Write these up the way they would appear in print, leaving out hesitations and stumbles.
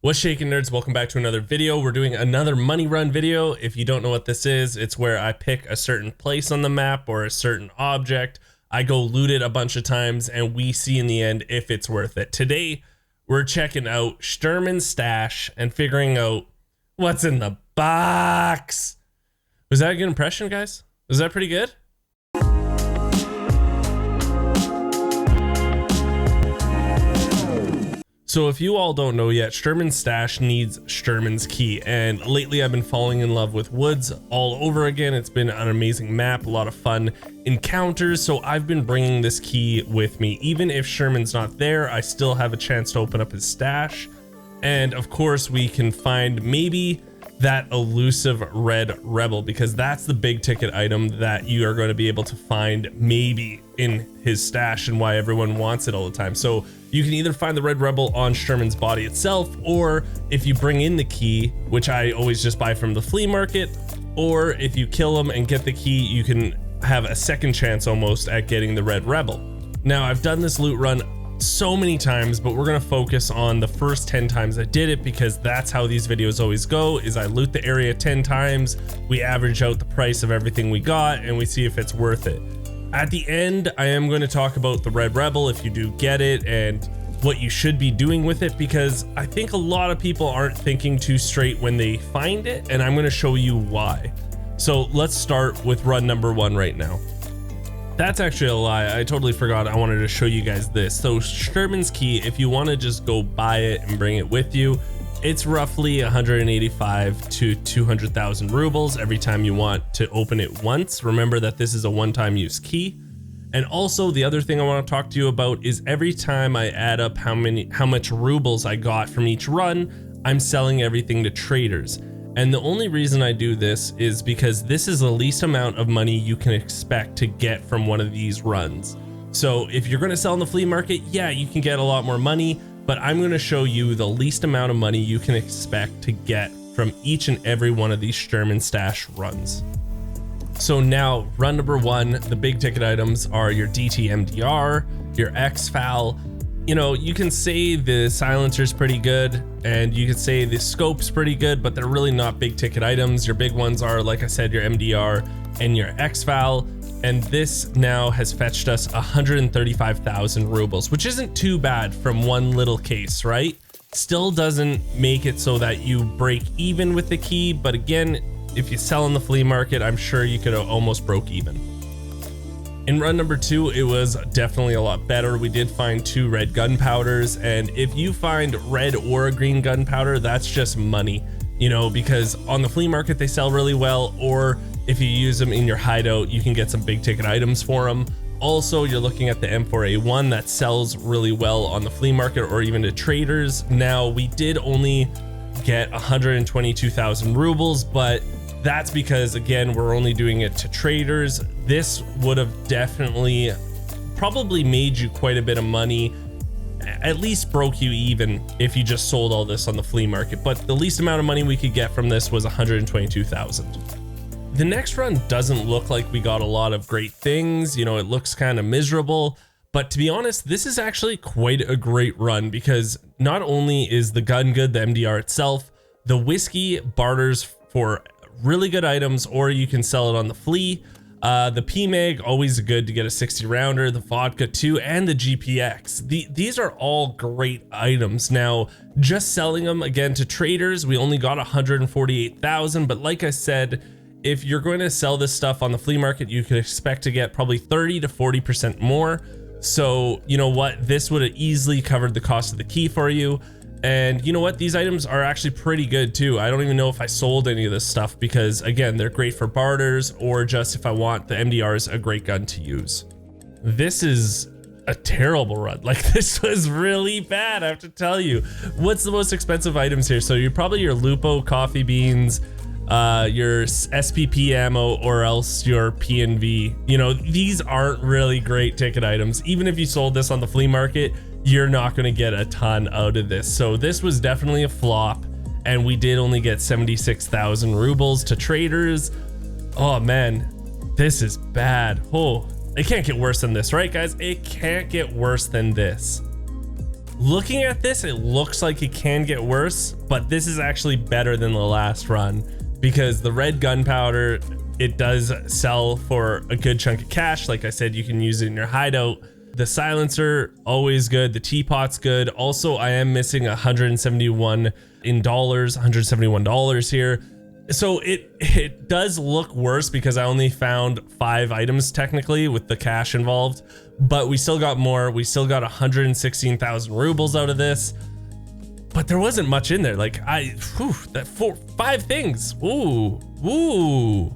What's shaking, nerds? Welcome back to another video. We're doing another money run video. If you don't know what this is, it's where I pick a certain place on the map or a certain object. I go loot it a bunch of times and we see in the end if it's worth it. Today, we're checking out Shturman's stash and figuring out what's in the box. Was that a good impression, guys? Was that pretty good? So if you all don't know yet, Shturman's stash needs Shturman's key, and lately I've been falling in love with woods all over again. It's been an amazing map, a lot of fun encounters, so I've been bringing this key with me. Even if Shturman's not there, I still have a chance to open up his stash, and of course we can find maybe that elusive red rebel, because that's the big ticket item that you are going to be able to find maybe in his stash and why everyone wants it all the time. So you can either find the red rebel on Shturman's body itself, or if you bring in the key, which I always just buy from the flea market, or if you kill him and get the key, you can have a second chance almost at getting the red rebel. Now I've done this loot run so many times, but we're gonna focus on the first 10 times I did it, because that's how these videos always go, is I loot the area 10 times, we average out the price of everything we got, and we see if it's worth it. At the end, I am going to talk about the red rebel if you do get it and what you should be doing with it, because I think a lot of people aren't thinking too straight when they find it, and I'm going to show you why. So let's start with run number 1 right now. That's actually a lie. I totally forgot. I wanted to show you guys this. So Shturman's key, if you want to just go buy it and bring it with you, it's roughly 185 to 200,000 rubles every time you want to open it once. Remember that this is a one-time use key. And also the other thing I want to talk to you about is every time I add up how much rubles I got from each run, I'm selling everything to traders. And the only reason I do this is because this is the least amount of money you can expect to get from one of these runs. So if you're going to sell in the flea market, yeah, you can get a lot more money, but I'm going to show you the least amount of money you can expect to get from each and every one of these Shturman stash runs. So now run number 1, the big ticket items are your DT MDR, your XFAL. You know, you can say the silencer's pretty good and you can say the scope's pretty good, but they're really not big ticket items. Your big ones are, like I said, your MDR and your XFAL. And this now has fetched us 135,000 rubles, which isn't too bad from one little case, right? Still doesn't make it so that you break even with the key, but again, if you sell in the flea market, I'm sure you could have almost broke even. In run number 2, it was definitely a lot better. We did find 2 red gunpowders, and if you find red or green gunpowder, that's just money, you know, because on the flea market they sell really well, or if you use them in your hideout, you can get some big ticket items for them. Also, you're looking at the M4A1 that sells really well on the flea market or even to traders. Now, we did only get 122,000 rubles, but that's because, again, we're only doing it to traders. This would have definitely probably made you quite a bit of money, at least broke you even if you just sold all this on the flea market. But the least amount of money we could get from this was 122,000. The next run doesn't look like we got a lot of great things. You know, it looks kind of miserable, but to be honest, this is actually quite a great run, because not only is the gun good, the MDR itself, the whiskey barters for really good items, or you can sell it on the flea. The PMAG, always good to get a 60 rounder, the vodka too, and the GPX. These are all great items. Now, just selling them again to traders, we only got 148,000, but like I said, if you're going to sell this stuff on the flea market, you can expect to get probably 30 to 40% more. So you know what, this would have easily covered the cost of the key for you. And you know what, these items are actually pretty good too. I don't even know if I sold any of this stuff, because again, they're great for barters, or just if I want the MDR is a great gun to use. This is a terrible run. Like, this was really bad, I have to tell you. What's the most expensive items here? So you're probably your Lupo coffee beans, your SPP ammo, or else your PNV. You know, these aren't really great ticket items. Even if you sold this on the flea market, you're not going to get a ton out of this. So this was definitely a flop, and we did only get 76,000 rubles to traders. Oh man, this is bad. Oh, it can't get worse than this, right guys? It can't get worse than this. Looking at this, it looks like it can get worse, but this is actually better than the last run because the red gunpowder, it does sell for a good chunk of cash. Like I said, you can use it in your hideout. The silencer, always good. The teapot's good. Also, I am missing $171 here. So it does look worse because I only found 5 items technically with the cash involved, but we still got more. We still got 116,000 rubles out of this, but there wasn't much in there. Like that 5 things. Ooh.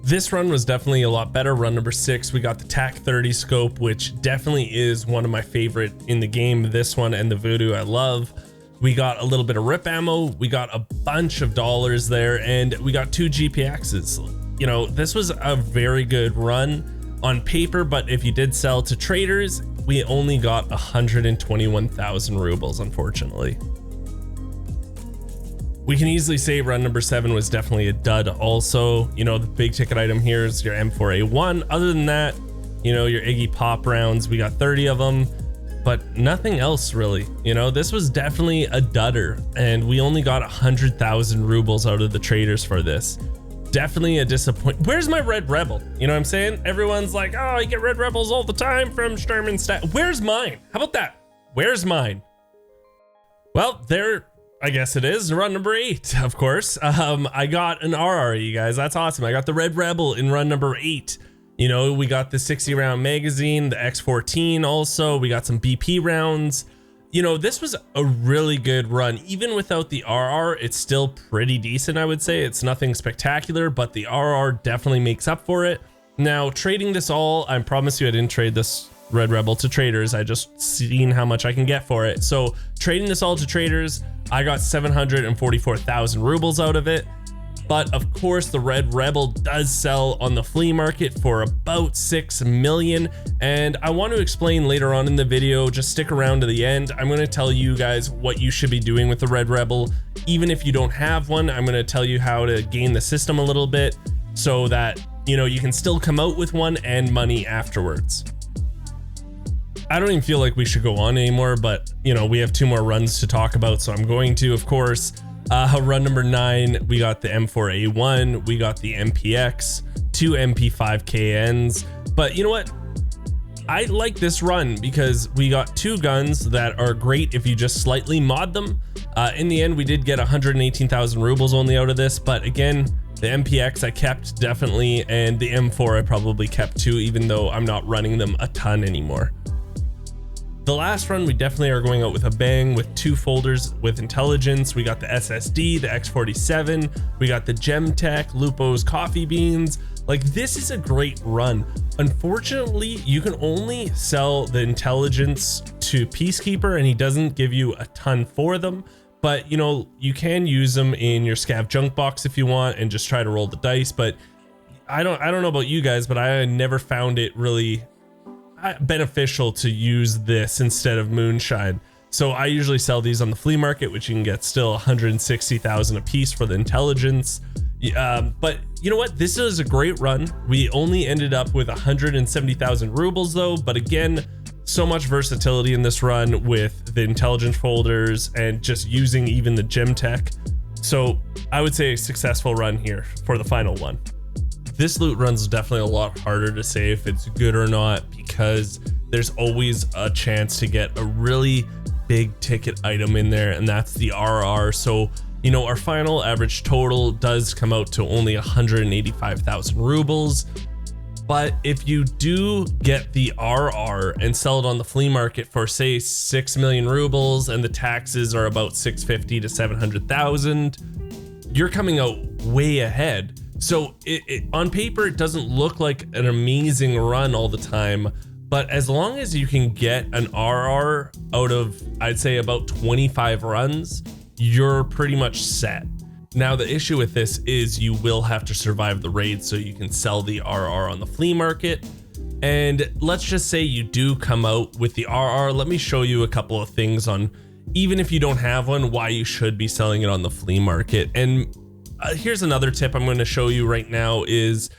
This run was definitely a lot better. Run number 6, we got the TAC 30 scope, which definitely is one of my favorite in the game. This one and the Voodoo I love. We got a little bit of rip ammo. We got a bunch of dollars there, and we got 2 GPXs. You know, this was a very good run on paper, but if you did sell to traders, we only got 121,000 rubles, unfortunately. We can easily say run number 7 was definitely a dud also. You know, the big ticket item here is your M4A1. Other than that, you know, your Iggy Pop rounds, we got 30 of them, but nothing else really. You know, this was definitely a dudder, and we only got 100,000 rubles out of the traders for this. Definitely a disappointment. Where's my red rebel? You know what I'm saying? Everyone's like, oh, I get red rebels all the time from shturman stat. Where's mine? How about that? Where's mine? Well, there, I guess it is run number 8, of course. I got an RR, you guys. That's awesome. I got the red rebel in run number 8. You know, we got the 60 round magazine, the X14 also. We got some BP rounds. You know, this was a really good run. Even without the RR, it's still pretty decent, I would say. It's nothing spectacular, but the RR definitely makes up for it. Now, trading this all, I promise you I didn't trade this red rebel to traders. I just seen how much I can get for it. So trading this all to traders, I got 744,000 rubles out of it. But of course, the red rebel does sell on the flea market for about 6 million. And I want to explain later on in the video, just stick around to the end. I'm going to tell you guys what you should be doing with the red rebel. Even if you don't have one, I'm going to tell you how to game the system a little bit so that, you know, you can still come out with one and money afterwards. I don't even feel like we should go on anymore, but you know, we have 2 more runs to talk about, so I'm going to, of course. Run number 9, we got the M4A1, we got the MPX, 2 MP5KNs. But you know what? I like this run because we got 2 guns that are great if you just slightly mod them. In the end, we did get 118,000 rubles only out of this, but again, the MPX I kept definitely, and the M4 I probably kept too, even though I'm not running them a ton anymore. The last run, we definitely are going out with a bang with 2 folders with intelligence. We got the SSD, the X47, we got the Gemtech, Lupo's coffee beans. Like, this is a great run. Unfortunately, you can only sell the intelligence to Peacekeeper and he doesn't give you a ton for them. But you know, you can use them in your scav junk box if you want and just try to roll the dice. But I don't know about you guys, but I never found it really beneficial to use this instead of moonshine. So I usually sell these on the flea market, which you can get still 160,000 a piece for the intelligence. But you know what? This is a great run. We only ended up with 170,000 rubles though. But again, so much versatility in this run with the intelligence folders and just using even the gem tech. So I would say a successful run here for the final one. This loot run's definitely a lot harder to say if it's good or not, because there's always a chance to get a really big ticket item in there, and that's the RR. So, you know, our final average total does come out to only 185,000 rubles. But if you do get the RR and sell it on the flea market for say 6 million rubles and the taxes are about 650 to 700,000, you're coming out way ahead. So on paper, it doesn't look like an amazing run all the time, but as long as you can get an RR out of, I'd say about 25 runs, you're pretty much set. Now, the issue with this is you will have to survive the raid so you can sell the RR on the flea market. And let's just say you do come out with the RR. Let me show you a couple of things on, even if you don't have one, why you should be selling it on the flea market. And here's another tip I'm going to show you right now is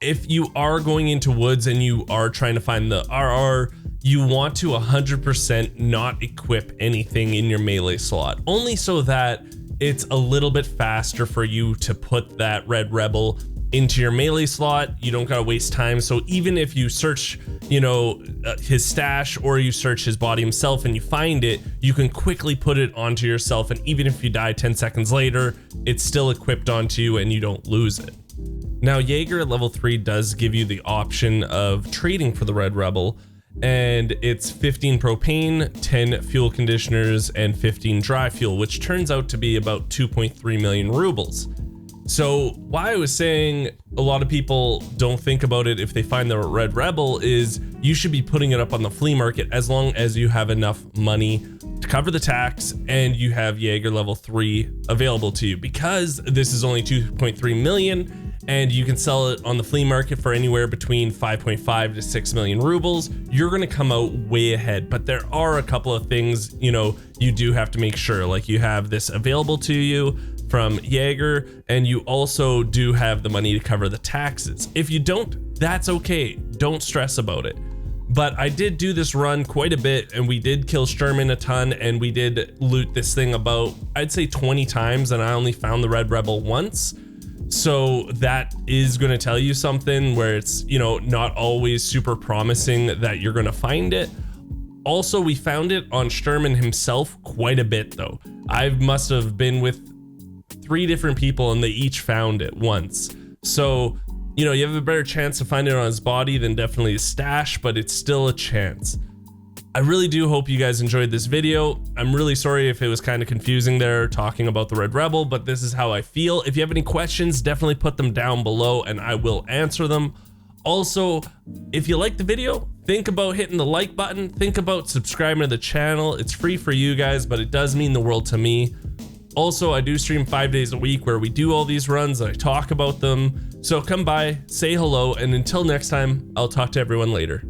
if you are going into woods and you are trying to find the RR, you want to 100% not equip anything in your melee slot, only so that it's a little bit faster for you to put that Red Rebel into your melee slot. You don't gotta waste time. So even if you search, you know, his stash, or you search his body himself and you find it, you can quickly put it onto yourself. And even if you die 10 seconds later, it's still equipped onto you and you don't lose it. Now, Jaeger at level 3 does give you the option of trading for the Red Rebel, and it's 15 propane, 10 fuel conditioners, and 15 dry fuel, which turns out to be about 2.3 million rubles. So why I was saying a lot of people don't think about it if they find the Red Rebel is you should be putting it up on the flea market as long as you have enough money to cover the tax and you have Jaeger level 3 available to you, because this is only 2.3 million and you can sell it on the flea market for anywhere between 5.5 to 6 million rubles. You're going to come out way ahead, but there are a couple of things, you know, you do have to make sure, like you have this available to you from Jaeger, and you also do have the money to cover the taxes. If you don't, that's okay. Don't stress about it. But I did do this run quite a bit, and we did kill shturman a ton, and we did loot this thing about, I'd say 20 times, and I only found the Red Rebel once. So that is going to tell you something where it's, you know, not always super promising that you're going to find it. Also, we found it on shturman himself quite a bit though. I must have been with 3 different people and they each found it once. So, you know, you have a better chance to find it on his body than definitely his stash, but it's still a chance. I really do hope you guys enjoyed this video. I'm really sorry if it was kind of confusing there talking about the Red Rebel, but this is how I feel. If you have any questions, definitely put them down below and I will answer them. Also, if you like the video, think about hitting the like button. Think about subscribing to the channel. It's free for you guys, but it does mean the world to me. Also, I do stream 5 days a week where we do all these runs and I talk about them. So come by, say hello, and until next time, I'll talk to everyone later.